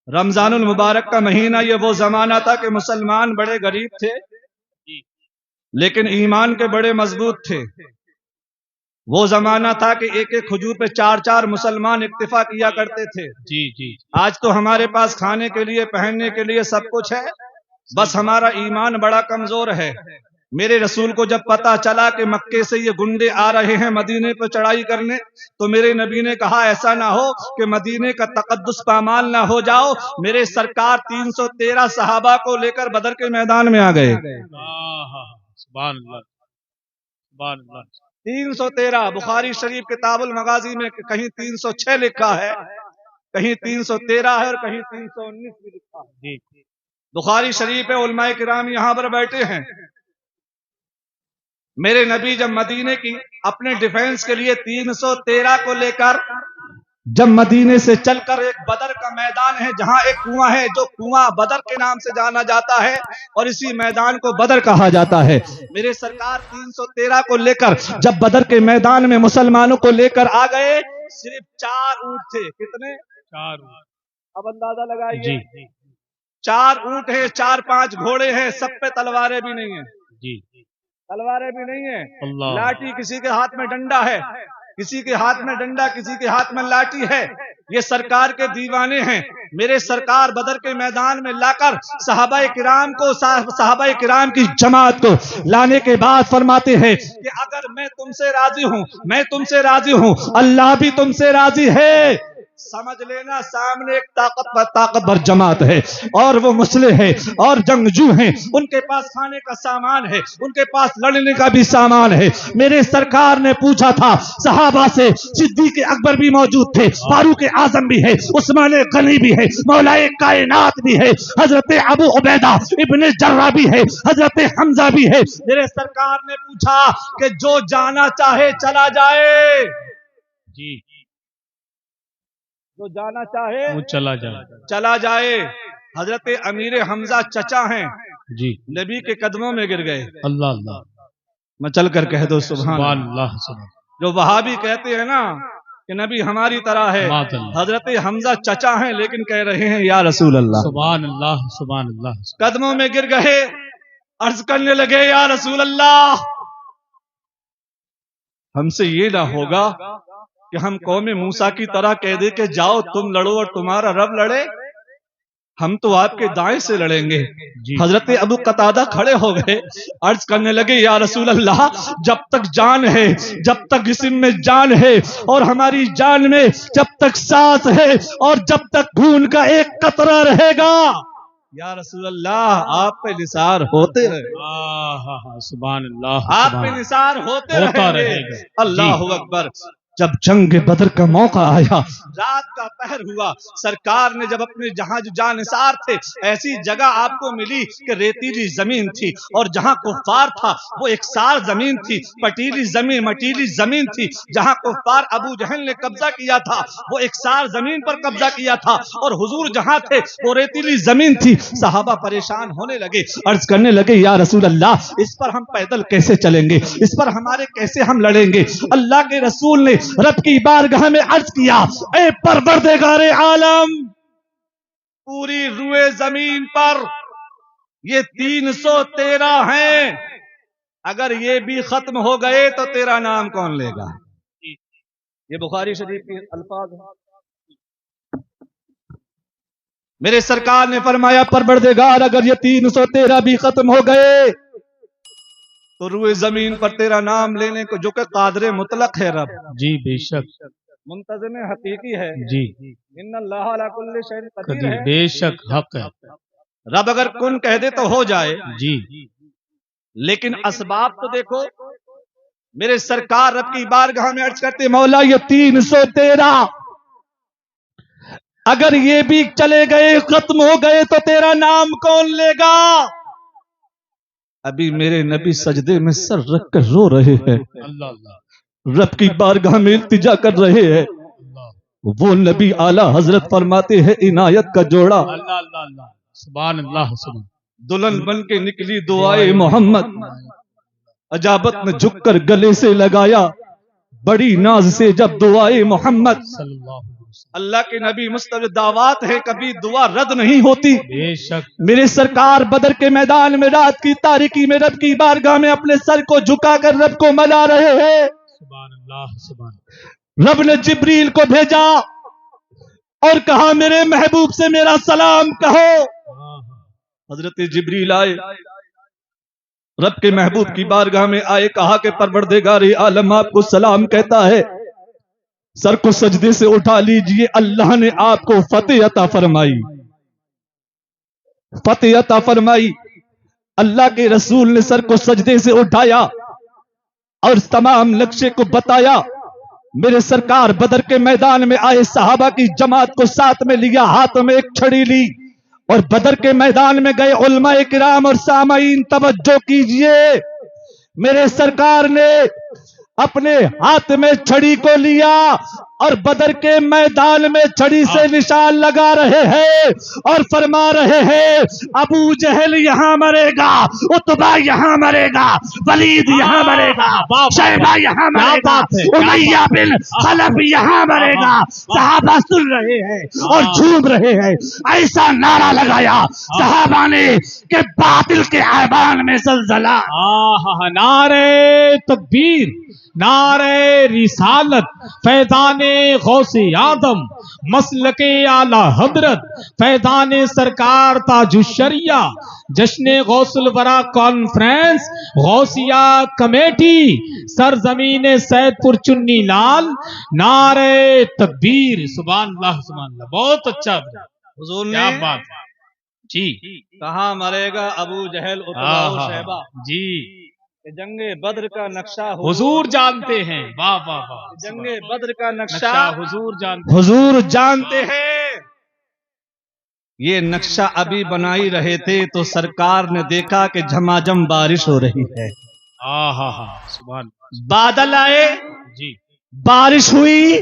رمضان المبارک کا مہینہ یہ وہ زمانہ تھا کہ مسلمان بڑے غریب تھے لیکن ایمان کے بڑے مضبوط تھے۔ وہ زمانہ تھا کہ ایک ایک کھجور پہ چار چار مسلمان اکتفا کیا کرتے تھے۔ آج تو ہمارے پاس کھانے کے لیے پہننے کے لیے سب کچھ ہے، بس ہمارا ایمان بڑا کمزور ہے۔ میرے رسول کو جب پتا چلا کہ مکے سے یہ گنڈے آ رہے ہیں مدینے پہ چڑھائی کرنے، تو میرے نبی نے کہا ایسا نہ ہو کہ مدینے کا تقدس پامال نہ ہو جاؤ۔ میرے سرکار 313 صحابہ کو لے کر بدر کے میدان میں آ گئے۔ سبحان اللہ، سبحان اللہ۔ 313 بخاری شریف کتاب المغازی میں کہیں 306 لکھا ہے، کہیں 313 ہے اور کہیں 319 بھی لکھا ہے۔ بخاری شریف علماء کرام یہاں پر بیٹھے ہیں۔ میرے نبی جب مدینے کی اپنے ڈیفنس کے لیے 313 کو لے کر جب مدینے سے چل کر ایک بدر کا میدان ہے جہاں ایک کنواں ہے جو کنواں بدر کے نام سے جانا جاتا ہے اور اسی میدان کو بدر کہا جاتا ہے، میرے سرکار 313 کو لے کر جب بدر کے میدان میں مسلمانوں کو لے کر آ گئے، صرف 4 اونٹ تھے۔ کتنے؟ 4 اونٹ۔ اب اندازہ لگائیے، 4 اونٹ ہیں، 4-5 گھوڑے ہیں، سب پہ تلواریں بھی نہیں ہیں، تلواریں بھی نہیں ہیں، لاٹھی، کسی کے ہاتھ میں ڈنڈا ہے، کسی کے ہاتھ میں ڈنڈا، کسی کے ہاتھ میں لاٹھی ہے۔ یہ سرکار کے دیوانے ہیں۔ میرے سرکار بدر کے میدان میں لا کر صحابہ کرام کی جماعت کو لانے کے بعد فرماتے ہیں کہ اگر میں تم سے راضی ہوں، میں تم سے راضی ہوں، اللہ بھی تم سے راضی ہے۔ سمجھ لینا سامنے ایک طاقتور جماعت ہے اور وہ مسلح ہے اور جنگجو ہیں، ان کے پاس کھانے کا سامان ہے، ان کے پاس لڑنے کا بھی سامان ہے۔ میرے سرکار نے پوچھا تھا صحابہ سے، صدیق اکبر بھی موجود تھے، فاروق اعظم بھی ہے، عثمان غنی بھی ہے، مولا کائنات بھی ہے، حضرت ابو عبیدہ ابن جراح بھی ہے، حضرت حمزہ بھی ہے۔ میرے سرکار نے پوچھا کہ جو جانا چاہے چلا جائے، جو جانا چاہے وہ چلا جائے۔ حضرت امیر حمزہ چچا ہیں، نبی کے قدموں میں گر گئے۔ اللہ اللہ، میں چل کر کہہ دو سبحان اللہ۔ جو وہابی کہتے ہیں نا کہ نبی ہماری طرح ہے، حضرت حمزہ چچا ہیں لیکن کہہ رہے ہیں یا رسول اللہ۔ سبحان اللہ، سبحان اللہ۔ قدموں میں گر گئے، عرض کرنے لگے یا رسول اللہ، ہم سے یہ نہ ہوگا کہ ہم قوم موسیٰ کی طرح کہہ دے کہ جاؤ تم لڑو اور تمہارا رب لڑے، ہم تو آپ کے دائیں سے لڑیں گے۔ حضرت ابو قتادہ کھڑے ہو گئے، عرض کرنے لگے یا رسول اللہ، جب تک جان ہے، جب تک جسم میں جان ہے اور ہماری جان میں جب تک سانس ہے اور جب تک خون کا ایک قطرہ رہے گا، یا رسول اللہ آپ پہ نثار ہوتے رہے، سبحان اللہ، آپ پہ نثار ہوتے رہے گا۔ اللہ اکبر۔ جب جنگ بدر کا موقع آیا، رات کا پہر ہوا، سرکار نے جب اپنے جہاں جو جانثار تھے، ایسی جگہ آپ کو ملی کہ ریتیلی زمین تھی اور جہاں کفار تھا وہ ایکسار زمین تھی، پٹیلی زمین، مٹیلی زمین تھی۔ جہاں کفار ابو جہل نے قبضہ کیا تھا وہ ایکسار زمین پر قبضہ کیا تھا اور حضور جہاں تھے وہ ریتیلی زمین تھی۔ صحابہ پریشان ہونے لگے، عرض کرنے لگے یا رسول اللہ، اس پر ہم پیدل کیسے چلیں گے، اس پر ہمارے کیسے ہم لڑیں گے؟ اللہ کے رسول نے رب کی بارگاہ میں عرض کیا، اے پروردگار عالم، پوری روئے زمین پر یہ 313 ہیں، اگر یہ بھی ختم ہو گئے تو تیرا نام کون لے گا؟ یہ بخاری شریف کے الفاظ ہیں۔ میرے سرکار نے فرمایا پروردگار اگر یہ 313 بھی ختم ہو گئے تو روئے زمین پر تیرا نام لینے کو، جو کہ قادر مطلق ہے رب، جی بے شک، منتظم حقیقی ہے، جی ان اللہ علی کل شیء قدیر ہے، بے شک حق ہے، رب اگر کن کہہ دے تو ہو جائے۔ جی لیکن اسباب تو دیکھو، میرے سرکار رب کی بارگاہ میں عرض کرتے مولا یہ 313 اگر یہ بھی چلے گئے ختم ہو گئے تو تیرا نام کون لے گا؟ ابھی میرے نبی سجدے میں سر رکھ کر رو رہے ہیں، رب کی بارگاہ میں التجا کر رہے ہیں۔ وہ نبی اعلیٰ حضرت فرماتے ہیں عنایت کا جوڑا، سبحان اللہ، سبحان دلہن بن کے نکلی دعائے محمد، اجابت نے جھک کر گلے سے لگایا، بڑی ناز سے جب دعائے محمد، اللہ کے نبی مستجاب دعوات ہے، کبھی دعا رد نہیں ہوتی۔ بے شک میرے سرکار بدر کے میدان میں رات کی تاریکی میں رب کی بارگاہ میں اپنے سر کو جھکا کر رب کو منا رہے ہیں۔ سبحان اللہ سبحان رب نے جبریل کو بھیجا اور کہا میرے محبوب سے میرا سلام کہو۔ اللہ۔ حضرت جبریل آئے، رب کے محبوب کی بارگاہ میں آئے، کہا کہ پروردگار عالم آپ کو سلام کہتا ہے، سر کو سجدے سے اٹھا لیجئے، اللہ نے آپ کو فتح عطا فرمائی، فتح عطا فرمائی۔ اللہ کے رسول نے سر کو سجدے سے اٹھایا اور تمام نقشے کو بتایا۔ میرے سرکار بدر کے میدان میں آئے، صحابہ کی جماعت کو ساتھ میں لیا، ہاتھ میں ایک چھڑی لی اور بدر کے میدان میں گئے۔ علماء کرام اور سامعین توجہ کیجئے، میرے سرکار نے اپنے ہاتھ میں چھڑی کو لیا اور بدر کے میدان میں چھڑی سے نشان لگا رہے ہیں اور فرما رہے ہیں ابو جہل یہاں مرے گا، عتبہ یہاں مرے گا، ولید یہاں مرے گا، شیبہ یہاں مرے گا، امیہ بن خلف یہاں مرے گا۔ صحابہ سن رہے ہیں اور جھوم رہے ہیں۔ ایسا نعرہ لگایا صحابہ نے کہ باطل کے ایوان میں زلزلہ۔ نعرے تکبیر، نعرے رسالت، فیضان غوث آدم، مسلک اعلی حضرت، فیضان سرکار تاج الشریعہ، جشن غوث الورا کانفرنس، غوثیہ کمیٹی، سرزمین سید پور چنی لال، نعرے تکبیر۔ سبحان اللہ سبحان اللہ، بہت اچھا حضور نے کیا بات ہے جی۔ کہاں مرے گا ابو جہل عتبہ و شیبہ؟ جی کہ جنگ بدر کا نقشہ حضور جانتے ہیں، واہ واہ واہ، جنگ بدر کا نقشہ نقشہ حضور جانتے ہیں۔ حضور جانتے ہیں۔ یہ نقشہ ابھی بنائی رہے تھے تو سرکار نے دیکھا کہ جھماجھم بارش ہو رہی ہے، سبحان بادل آئے، جی بارش ہوئی۔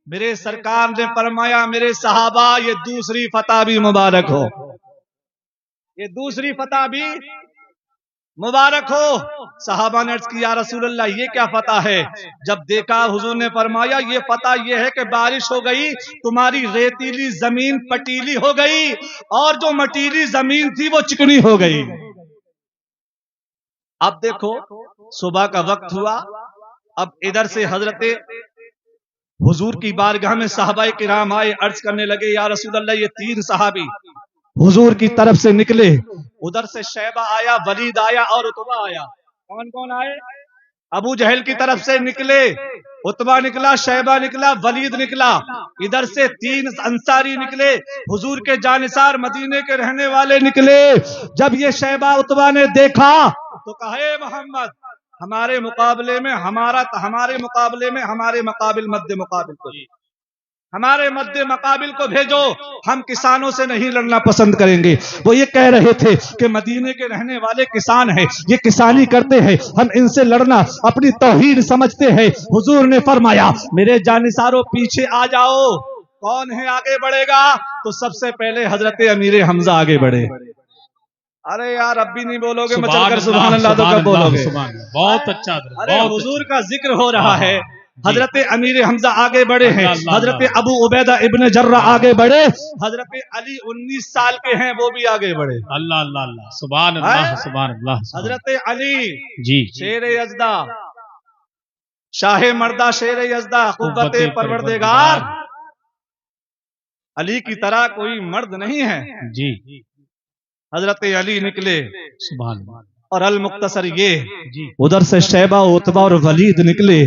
میرے سرکار نے فرمایا میرے صحابہ یہ دوسری فتح بھی مبارک ہو، یہ دوسری فتح بھی مبارک ہو۔ صحابہ نے عرض کی یا رسول اللہ یہ کیا فتح ہے؟ جب دیکھا حضور نے فرمایا یہ فتح یہ ہے کہ بارش ہو گئی، تمہاری ریتیلی زمین پٹیلی ہو گئی اور جو مٹیلی زمین تھی وہ چکنی ہو گئی۔ اب دیکھو صبح کا وقت ہوا، اب ادھر سے حضرت حضور کی بارگاہ میں صحابہ کرام آئے، عرض کرنے لگے یا رسول اللہ یہ تین صحابی حضور کی طرف سے نکلے، ادھر سے شیبہ آیا، ولید آیا اور عتبہ آیا۔ کون کون آئے؟ ابو جہل کی طرف سے نکلے، عتبہ نکلا، شیبہ نکلا، ولید نکلا۔ ادھر سے تین انصاری نکلے، حضور کے جانثار مدینے کے رہنے والے نکلے۔ جب یہ شیبہ عتبہ نے دیکھا تو کہے محمد ہمارے مقابلے میں ہمارے مقابل مد مقابل کو ہمارے مد مقابل کو بھیجو، ہم کسانوں سے نہیں لڑنا پسند کریں گے۔ وہ یہ کہہ رہے تھے کہ مدینے کے رہنے والے کسان ہیں، یہ کسانی کرتے ہیں، ہم ان سے لڑنا اپنی توہین سمجھتے ہیں۔ حضور نے فرمایا میرے جانثاروں پیچھے آ جاؤ۔ کون ہے آگے بڑھے گا؟ تو سب سے پہلے حضرت امیر حمزہ آگے بڑھے۔ ارے یار اب بھی نہیں بولو گے، میں چل کر سبحان اللہ تو کب بولو گے؟ بہت اچھا، ارے حضور کا ذکر ہو رہا ہے، حضرت امیر حمزہ آگے بڑھے ہیں، حضرت ابو عبیدہ ابن جرح آگے بڑھے، حضرت علی 19 سال کے ہیں وہ بھی آگے بڑھے۔ اللہ اللہ اللہ، سبحان اللہ سبحان اللہ۔ حضرت علی جی شیر یزدہ، شاہ مردہ شیر یزدہ، قوت پروردگار، علی کی طرح کوئی مرد نہیں ہے۔ جی حضرت علی نکلے سبحان اللہ۔ اور المختصر یہ جی ادھر سے شیبہ عتبہ اور ولید نکلے۔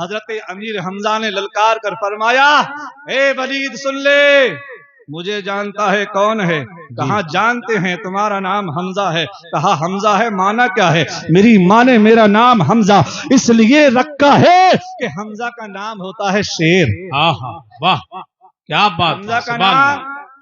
حضرت امیر حمزہ نے للکار کر فرمایا اے ولید سن لے، مجھے جانتا ہے کون ہے؟ کہا جانتے ہیں، تمہارا نام حمزہ ہے۔ کہا حمزہ ہے، معنی کیا ہے؟ میری ماں نے میرا نام حمزہ اس لیے رکھا ہے کہ حمزہ کا نام ہوتا ہے شیر۔ واہ کیا بات، حمزہ کا نام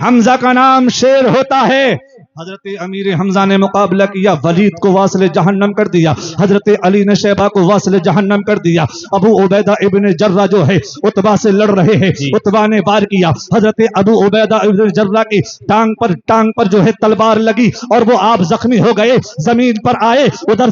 حمزہ کا نام شیر ہوتا ہے. حضرت امیر حمزہ نے مقابلہ کیا، ولید کو واصل جہنم کر دیا، حضرت علی نے شیبہ کو واصل جہنم کر دیا. ابو عبیدہ ابن جرہ جو ہے عتبہ سے لڑ رہے ہیں، عتبہ نے وار کیا، حضرت ابو عبیدہ ابن جرہ کی ٹانگ پر جو ہے تلوار لگی اور وہ آپ زخمی ہو گئے، زمین پر آئے. ادھر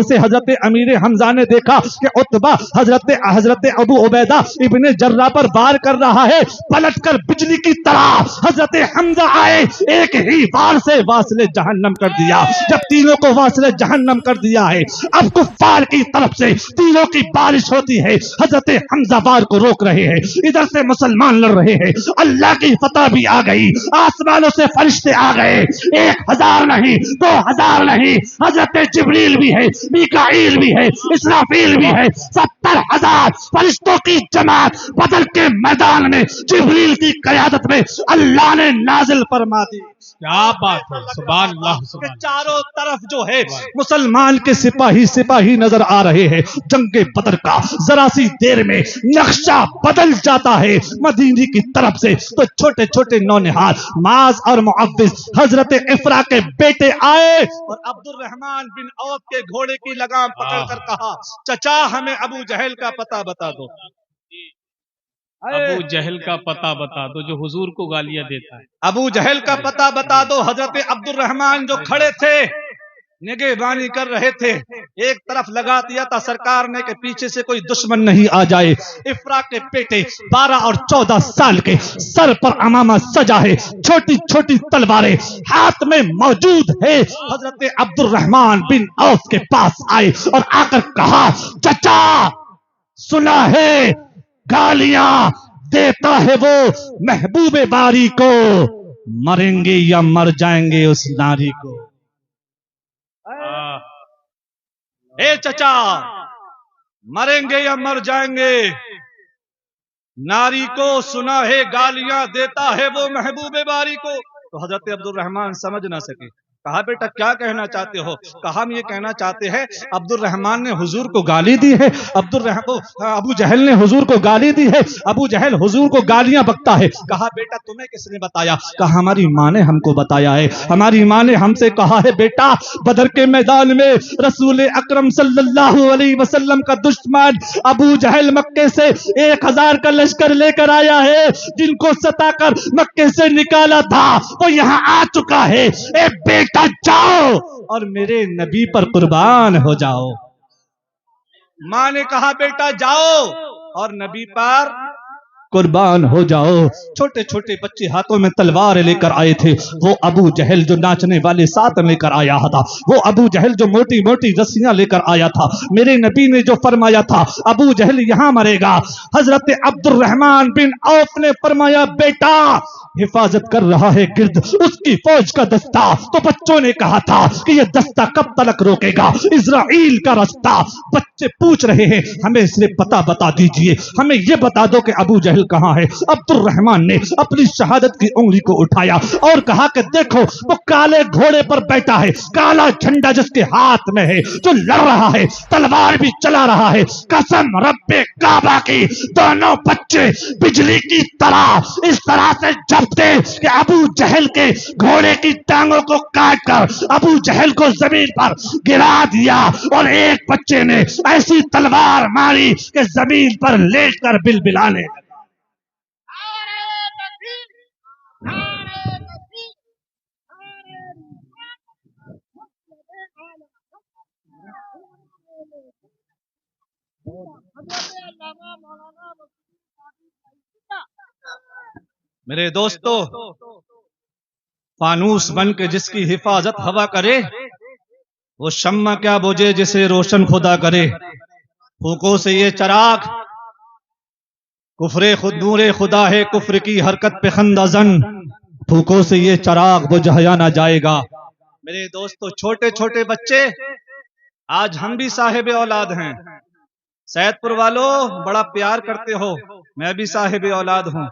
سے حضرت امیر حمزہ نے دیکھا کہ عتبہ حضرت ابو عبیدہ ابن جرہ پر وار کر رہا ہے. پلٹ کر بجلی کی طرح حضرت حمزہ آئے، ایک ہی وار سے واصل جہنم کر دیا. جب تینوں کو واصل جہنم کر دیا ہے، اب کفار کی طرف سے تینوں کی بارش ہوتی ہے. حضرت حمزہ وار کو روک رہے ہیں، ادھر سے مسلمان لڑ رہے ہیں. اللہ کی فتح بھی آ گئی، آسمانوں سے فرشتے آ گئے، 1000 نہیں 2000 نہیں، حضرت جبریل بھی ہے، میکائیل بھی ہے، اسرافیل بھی ہے، 70,000 فرشتوں کی جماعت بدر کے میدان میں جبریل کی قیادت میں اللہ نے نازل فرما دی. کیا بات ہے، سبحان اللہ کہ سبحان چاروں طرف جو ہے مسلمان کے سپاہی نظر آ رہے ہیں. جنگ بدر کا ذرا سی دیر میں نقشہ بدل جاتا ہے مدینے کی طرف سے. تو چھوٹے چھوٹے نونہال معاذ اور معوذ حضرت افرا کے بیٹے آئے اور عبد الرحمن بن عوف کے گھوڑے کی لگام پکڑ کر کہا، چچا ہمیں ابو جہل کا پتہ بتا دو. ابو جہل کا پتہ بتا دو جو حضور کو گالیاں دیتا ہے. ابو جہل کا پتہ بتا دو. حضرت عبد الرحمن جو کھڑے تھے نگہبانی کر رہے تھے، ایک طرف لگا دیا تھا سرکار نے کہ پیچھے سے کوئی دشمن نہیں آ جائے. افرا کے بیٹے 12 اور 14 سال کے، سر پر عمامہ سجا ہے، چھوٹی چھوٹی تلواریں ہاتھ میں موجود ہے. حضرت عبد الرحمن بن عوف کے پاس آئے اور آ کر کہا، چچا سنا ہے گالیاں دیتا ہے وہ محبوب باری کو، مریں گے یا مر جائیں گے اس ناری کو. اے چچا مریں گے یا مر جائیں گے ناری کو، سنا ہے گالیاں دیتا ہے وہ محبوب باری کو. تو حضرت عبد الرحمن سمجھ نہ سکے. کہا بیٹا کیا کہنا چاہتے ہو؟ کہا ہم یہ کہنا چاہتے ہیں عبد الرحمن نے حضور کو گالی دی ہے. ابو جہل نے حضور کو گالی دی ہے، ابو جہل حضور کو گالیاں بکتا ہے. کہا بیٹا تمہیں کس نے بتایا؟ کہا ہماری ماں نے ہم کو بتایا ہے. ہماری ماں نے ہم سے کہا ہے بیٹا بدر کے میدان میں رسول اکرم صلی اللہ علیہ وسلم کا دشمن ابو جہل مکے سے 1000 کا لشکر لے کر آیا ہے. جن کو ستا کر مکے سے نکالا تھا وہ یہاں آ چکا ہے. اے بیٹا جاؤ اور میرے نبی پر قربان ہو جاؤ. ماں نے کہا بیٹا جاؤ اور نبی پر قربان ہو جاؤ. چھوٹے چھوٹے بچے ہاتھوں میں تلوار لے کر آئے تھے. وہ ابو جہل جو ناچنے والے ساتھ لے کر آیا تھا، وہ ابو جہل جو موٹی موٹی رسیاں لے کر آیا تھا. میرے نبی نے جو فرمایا تھا ابو جہل یہاں مرے گا، حضرت عبد الرحمن بن عوف نے فرمایا بیٹا حفاظت کر رہا ہے گرد اس کی فوج کا دستہ. تو بچوں نے کہا تھا کہ یہ دستہ کب تلک روکے گا؟ اسرائیل کا رستہ. بچے پوچھ رہے ہیں ہمیں صرف پتہ بتا دیجئے، ہمیں یہ بتا دو کہ ابو جہل کہاں ہے. عبد الرحمن نے اپنی شہادت کی انگلی کو اٹھایا اور کہا کہ دیکھو وہ کالے گھوڑے پر بیٹھا ہے، کالا جھنڈا جس کے ہاتھ میں ہے، جو لڑ رہا ہے، تلوار بھی چلا رہا ہے. قسم رب کعبہ کی دونوں بچے بجلی کی طرح اس طرح سے جھپتے کہ ابو جہل کے گھوڑے کی ٹانگوں کو کاٹ کر ابو جہل کو زمین پر گرا دیا. اور ایک بچے نے ایسی تلوار ماری کہ زمین پر لیٹ کر بلبلانے لگا. میرے دوستو فانوس بن کے جس کی حفاظت ہوا کرے وہ شمع کیا بجھے جسے روشن خدا کرے. پھونکوں سے یہ چراغ کفر خود نور خدا ہے، کفر کی حرکت پہ خندہ زن. پھونکوں سے یہ چراغ بجھایا نہ جائے گا. میرے دوستو چھوٹے چھوٹے بچے، آج ہم بھی صاحب اولاد ہیں. سید پور والوں بڑا پیار کرتے ہو، میں بھی صاحب اولاد ہوں.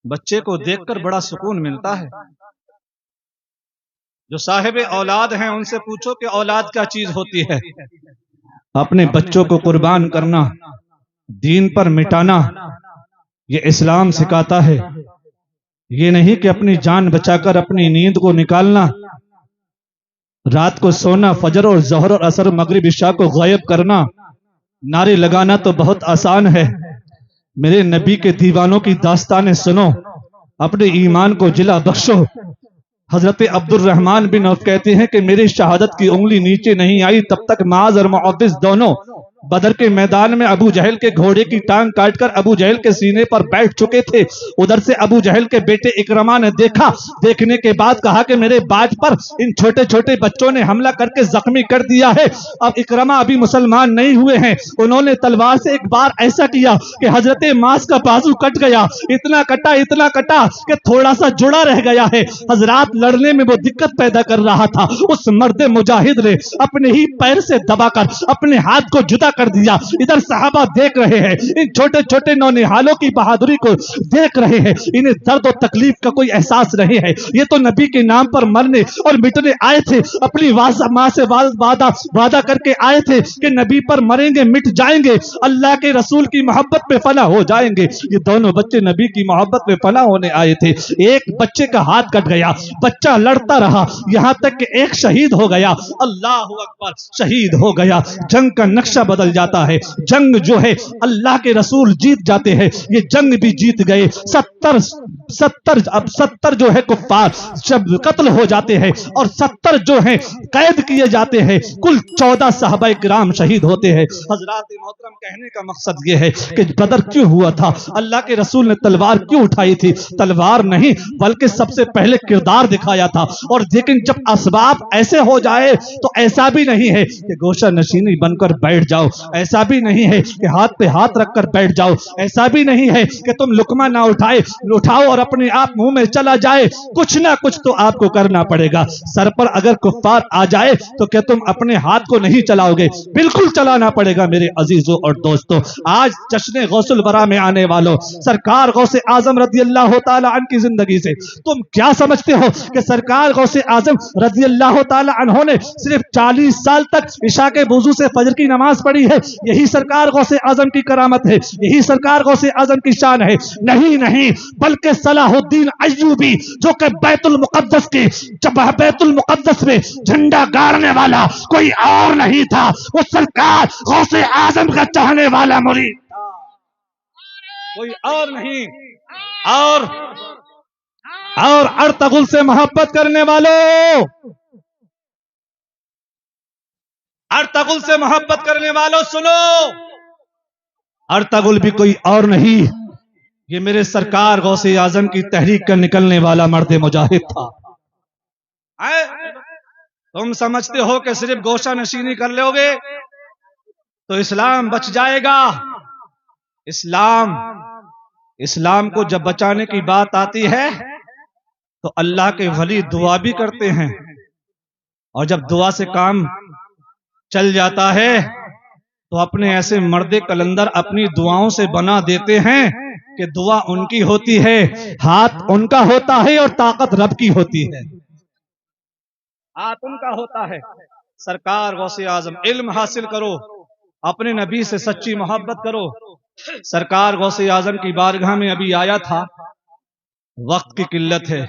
بچے کو دیکھ کر بڑا سکون ملتا ہے. جو صاحب اولاد ہیں ان سے پوچھو کہ اولاد کیا چیز ہوتی ہے. اپنے بچوں کو قربان کرنا، دین پر مٹانا، یہ اسلام سکھاتا ہے. یہ نہیں کہ اپنی جان بچا کر اپنی نیند کو نکالنا، رات کو سونا، فجر اور ظہر اور عصر مغرب عشاء کو غائب کرنا، نعرے لگانا تو بہت آسان ہے۔ میرے نبی کے دیوانوں کی داستانیں سنو، اپنے ایمان کو جلا بخشو۔ حضرت عبد الرحمن بن عوف کہتے ہیں کہ میری شہادت کی انگلی نیچے نہیں آئی تب تک معاذ اور معوذ دونوں بدر کے میدان میں ابو جہل کے گھوڑے کی ٹانگ کاٹ کر ابو جہل کے سینے پر بیٹھ چکے تھے۔ ادھر سے ابو جہل کے بیٹے اکرما نے دیکھا، دیکھنے کے بعد کہا کہ میرے باج پر ان چھوٹے چھوٹے بچوں نے حملہ کر کے زخمی کر دیا ہے۔ اب اکرما ابھی مسلمان نہیں ہوئے ہیں، انہوں نے تلوار سے ایک بار ایسا کیا کہ حضرت معاذ کا بازو کٹ گیا، اتنا کٹا کہ تھوڑا سا جڑا رہ گیا ہے۔ حضرات لڑنے میں وہ دقت پیدا کر رہا تھا، اس مرد مجاہد نے اپنے ہی پیر سے دبا کر اپنے ہاتھ کو جدا کر دیا۔ ادھر صحابہ دیکھ رہے ہیں، ان چھوٹے چھوٹے نونہالوں کی بہادری کو دیکھ رہے ہیں، انہیں درد و تکلیف کا کوئی احساس نہیں ہے۔ یہ تو نبی کے نام پر مرنے اور مٹنے آئے تھے، اپنی ماں سے وعدہ کر کے آئے تھے کہ نبی پر مریں گے، مٹ جائیں گے، اللہ کے رسول کی محبت میں فنا ہو جائیں گے۔ یہ دونوں بچے نبی کی محبت میں فنا ہونے آئے تھے۔ ایک بچے کا ہاتھ کٹ گیا، بچہ لڑتا رہا یہاں تک کہ ایک شہید ہو گیا۔ اللہ اکبر، شہید ہو گیا۔ جنگ کا نقشہ بدل جاتا ہے، جنگ جو ہے اللہ کے رسول جیت جاتے ہیں، یہ جنگ بھی جیت گئے۔ 70 جو ہے کفار قتل ہو جاتے ہیں اور 70 جو ہیں قید کیے جاتے ہیں، کل 14 صحابہ کرام شہید ہوتے ہیں۔ حضرات محترم، کہنے کا مقصد یہ ہے کہ بدر کیوں ہوا تھا، اللہ کے رسول نے تلوار کیوں اٹھائی تھی؟ تلوار نہیں بلکہ سب سے پہلے کردار دکھایا تھا۔ اور لیکن جب اسباب ایسے ہو جائے تو ایسا بھی نہیں ہے کہ گوشہ نشینی بن کر بیٹھ جاؤ، ایسا بھی نہیں ہے کہ ہاتھ پہ ہاتھ رکھ کر بیٹھ جاؤ، ایسا بھی نہیں ہے کہ تم لقمہ نہ اٹھاؤ اور اپنے آپ منہ میں چلا جائے، کچھ نہ کچھ تو آپ کو کرنا پڑے گا۔ سر پر اگر کفار آ جائے تو کیا تم اپنے ہاتھ کو نہیں چلاؤ گے؟ بالکل چلانا پڑے گا میرے عزیزوں اور دوستوں۔ آج جشن غوث الورا میں آنے والوں، سرکار غوث اعظم رضی اللہ تعالی عنہ کی زندگی سے تم کیا سمجھتے ہو کہ سرکار غوث اعظم رضی اللہ تعالی عنہ نے صرف 40 سال تک عشاء کے وضو سے فجر کی نماز پڑھی ہے؟ یہی سرکار غوث اعظم کی کرامت ہے، یہی سرکار غوث اعظم کی شان ہے؟ نہیں، بلکہ صلاح الدین ایوبی جو کہ بیت المقدس میں جھنڈا گاڑنے والا کوئی اور نہیں تھا، وہ سرکار غوث اعظم کا چاہنے والا مرید تھا، کوئی اور نہیں۔ اور ارطغرل سے محبت کرنے والوں، ارطغرل سے محبت کرنے والوں سنو، ارطغرل بھی کوئی اور نہیں، یہ میرے سرکار غوث اعظم کی تحریک کا نکلنے والا مرد مجاہد تھا۔ تم سمجھتے ہو کہ صرف گوشہ نشینی کر لو گے تو اسلام بچ جائے گا؟ اسلام کو جب بچانے کی بات آتی ہے تو اللہ کے ولی دعا بھی کرتے ہیں، اور جب دعا سے کام چل جاتا ہے تو اپنے ایسے مرد کلندر اپنی دعاؤں سے بنا دیتے ہیں کہ دعا ان کی ہوتی ہے، ہاتھ ان کا ہوتا ہے اور طاقت رب کی ہوتی ہے، ہاتھ ان کا ہوتا ہے۔ سرکار غوث اعظم، علم حاصل کرو، اپنے نبی سے سچی محبت کرو۔ سرکار غوث اعظم کی بارگاہ میں ابھی آیا تھا، وقت کی قلت ہے،